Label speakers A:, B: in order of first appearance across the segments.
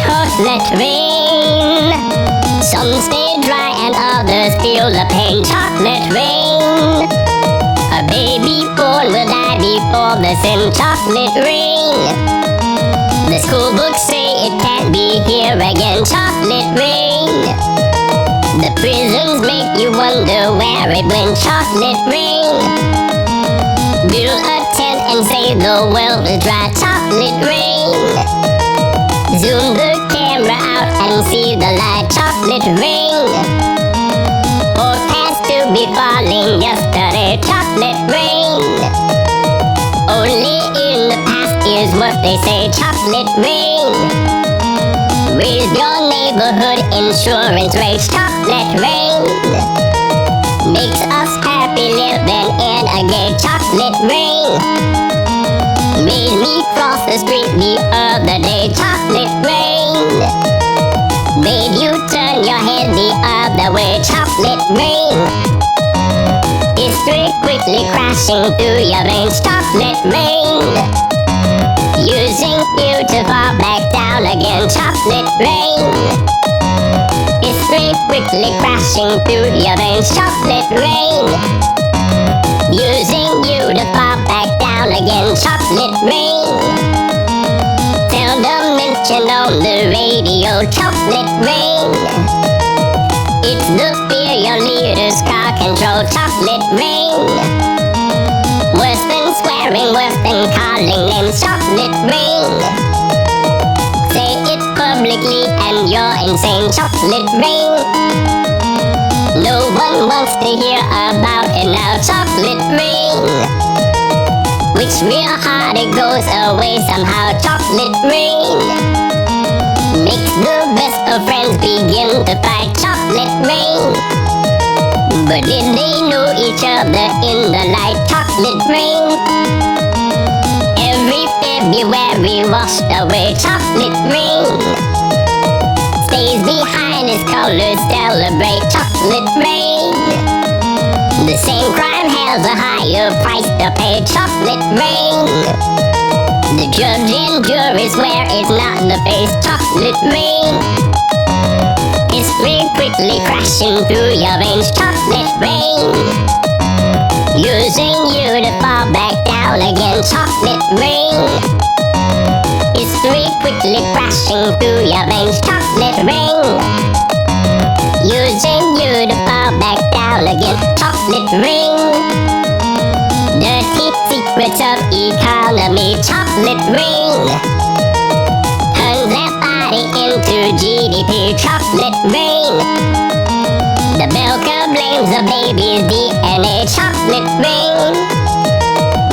A: Chocolate rain. Some stay dry and others feel the pain. Chocolate rain. A baby born will die before the sin. Chocolate rain. The school books say it can't be here again. Chocolate rain. The prisons make you wonder where it went. Chocolate rain. Build a tent and say the world is dry. Chocolate rain. Zoom the camera out and see the light. Chocolate rain. Forecast to be falling yesterday. Chocolate rain. Only in the past is what they say. Chocolate rain. Raise your neighborhood insurance rates. Chocolate rain. Makes us happy living in a gay. Chocolate rain. Made me cross the street the other day. Chocolate rain. Made you turn your head the other way. Chocolate rain. History quickly crashing through your veins. Chocolate rain. Using you to fall back down again. Chocolate rain. History quickly crashing through your veins. Chocolate rain. Using you to fall back down again. Chocolate rain. Seldom mentioned on the radio. Chocolate rain. It's the fear your leaders can't control. Chocolate rain. Worse than swearing, worse than calling names. Chocolate rain. Say it publicly and you're insane. Chocolate rain. No one wants to hear about it now. Chocolate rain. Which real hard it goes away somehow. Chocolate rain. Makes the best of friends begin to fight. Chocolate rain. But did they know each other in the light? Chocolate rain. Every February washed away. Chocolate rain. Stays behind its colors, celebrate. Chocolate rain. The same crime has a higher price to pay. Chocolate rain. The judge and jury swear it's not the face. Chocolate rain. History quickly crashing through your veins. Chocolate rain. Using you to fall back down again. Chocolate rain. History quickly crashing through your veins. Chocolate rain. Using you to fall back down again. Chocolate rain. Dirty secrets of economy. Chocolate rain. Turns that body into GDP. Chocolate rain. The milker blames the baby's DNA. Chocolate rain.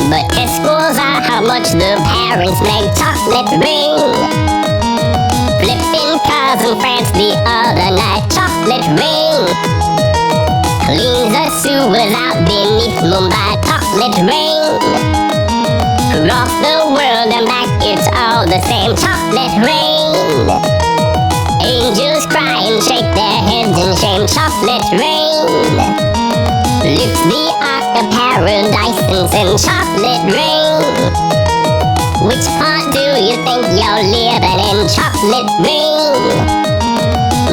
A: But test scores are how much the parents make. Chocolate rain. Flipping cars in France the other night. Chocolate rain. Cleans the sewers out beneath Mumbai. Chocolate rain. Across the world and back it's all the same. Chocolate rain. Angels cry and shake their heads in shame. Chocolate rain. Lift the ark of paradise and send chocolate rain. Which part do you think you're living in? Chocolate rain.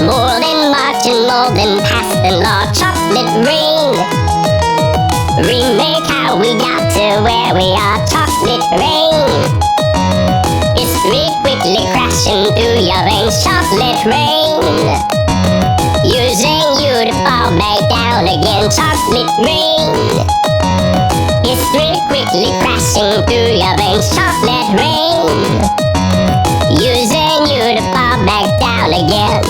A: More than marching, more than passing law. Chocolate rain. Remake how we got to where we are. Chocolate rain. History quickly crashing through your veins. Chocolate rain. Using you to fall back down again. Chocolate rain. History quickly crashing through your veins. Chocolate rain. Using you to fall back down again.